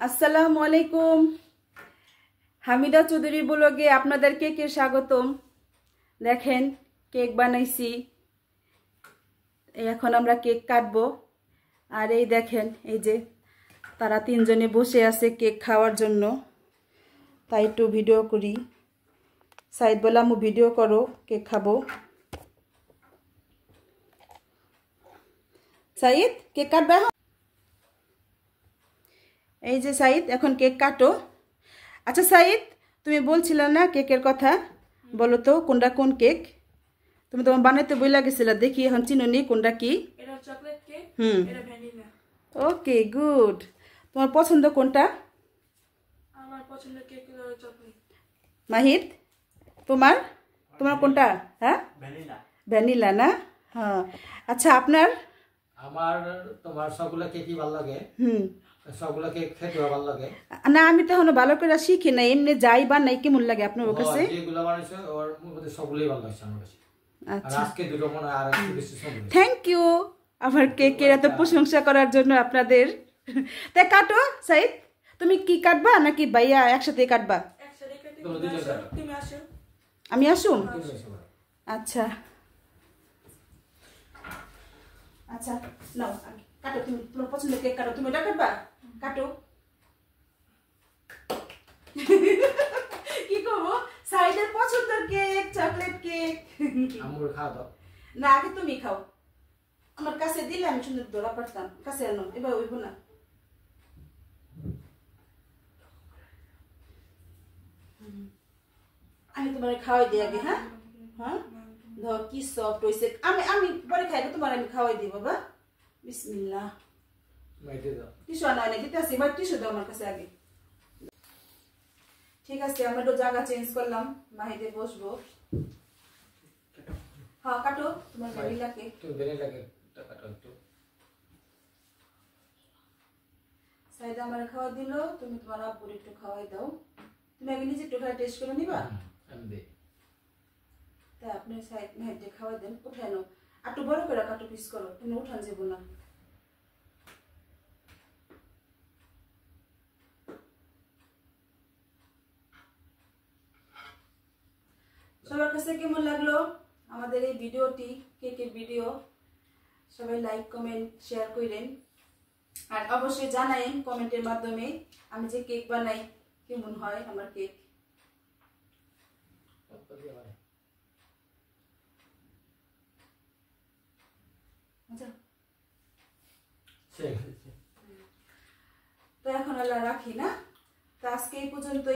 আসসালামু আলাইকুম। হামিদা চৌধুরী ব্লগে আপনাদেরকে স্বাগতম। দেখেন কেক বানাইছি, এখন আমরা কেক কাটবো। আর এই দেখেন, এই যে তারা তিনজনে বসে আছে কেক খাওয়ার জন্য, তাই একটু ভিডিও করি। সাইদ বললাম ভিডিও করো, কেক খাবো। সাইদ কেক কাটবে? এই যে সাইদ এখন কেক কাটো। আচ্ছা সাইদ, তুমি বলছিলে না কেকের কথা, বলো তো কোনটা কোন কেক? তুমি তোমার বানাইতে বইলা গেছিলা, দেখি এখন চিনুনি কোনটা কি। এটা চকলেট কেক, এটা ভ্যানিলা। Okay good. তোমার পছন্দ কোনটা? আমার পছন্দের কেক হলো চকলেট। মাহিদ, তোমার তোমার কোনটা? হ্যাঁ ভ্যানিলা। ভ্যানিলা না? হ্যাঁ। আচ্ছা আপনার? আমার তোমার সবগুলা কেকই ভালো লাগে। সবগুলা কেক খেতে ভালো লাগে। না আমি তো এখনো ভালো করে শিখি না, এমনি যাই বা নাই কেমন লাগে আপনার কাছে? যেগুলো বানাইছে ওর মধ্যে সবগুলাই ভালো লাগছে আমার কাছে। আচ্ছা, আজকে দুটো মনে আর একটু বেশি সুন্দর। থ্যাংক ইউ আমার কেকের এত প্রশংসা করার জন্য আপনাদের। তাই কাটো সাইদ, তুমি কি কাটবা নাকি ভাইয়া একসাথে কাটবা? একসাথে কেটে তুমি আসো। আমি আসুম? আচ্ছা আচ্ছা, নাও কাটো, তুমি তোমার পছন্দের কেক কাটো। তুমি এটা কাটবা? কাটো। কি করবো? সাইডের পছন্দের কেক, চকলেট কেক। আমুর খাওয়া দাও। না আগে তুমি খাও, আমার কাছে দিলে আমি সুন্দর ধরা পারতাম। কাছে আনো, এবার হইব না। আমি তোমার খাওয়াই দিই আগে। হ্যাঁ হ্যাঁ, ধর কি সফট হয়েছে। আমি আমি পরে খাইবো, তোমার আমি খাওয়াই দিই বাবা। বিসমিল্লাহ। টিস্যু আনা হয় না, দিতে আসি, এবার টিস্যু দাও আমার কাছে আগে। ঠিক আছে, আমরা একটু জায়গা চেঞ্জ করলাম, মাহিদে বসবো। হ্যাঁ কাটো তোমার ভ্যানিলা কেক। তুমি ভ্যানিলা কেকটা কাটো একটু। সাইদা আমার খাওয়া দিল, তুমি তোমার আব্বুর একটু খাওয়াই দাও। তুমি আগে নিজে একটু খাওয়া টেস্ট করে নিবা। আমি দে। তাই আপনি সাইদ মেহেদে খাওয়া দেন, উঠানো একটু বড় করে কাটো, পিস করো, তুমি উঠান যাবো না। সবার কাছে কেমন লাগলো আমাদের এই ভিডিওটি, কেকের ভিডিও? সবাই লাইক কমেন্ট শেয়ার করেন, আর অবশ্যই জানাইন কমেন্টের মাধ্যমে আমি যে কেক বানাই কেমন হয় আমার কেক। তো এখন আল্লাহ রাখি না, তো আজকে এই পর্যন্ত।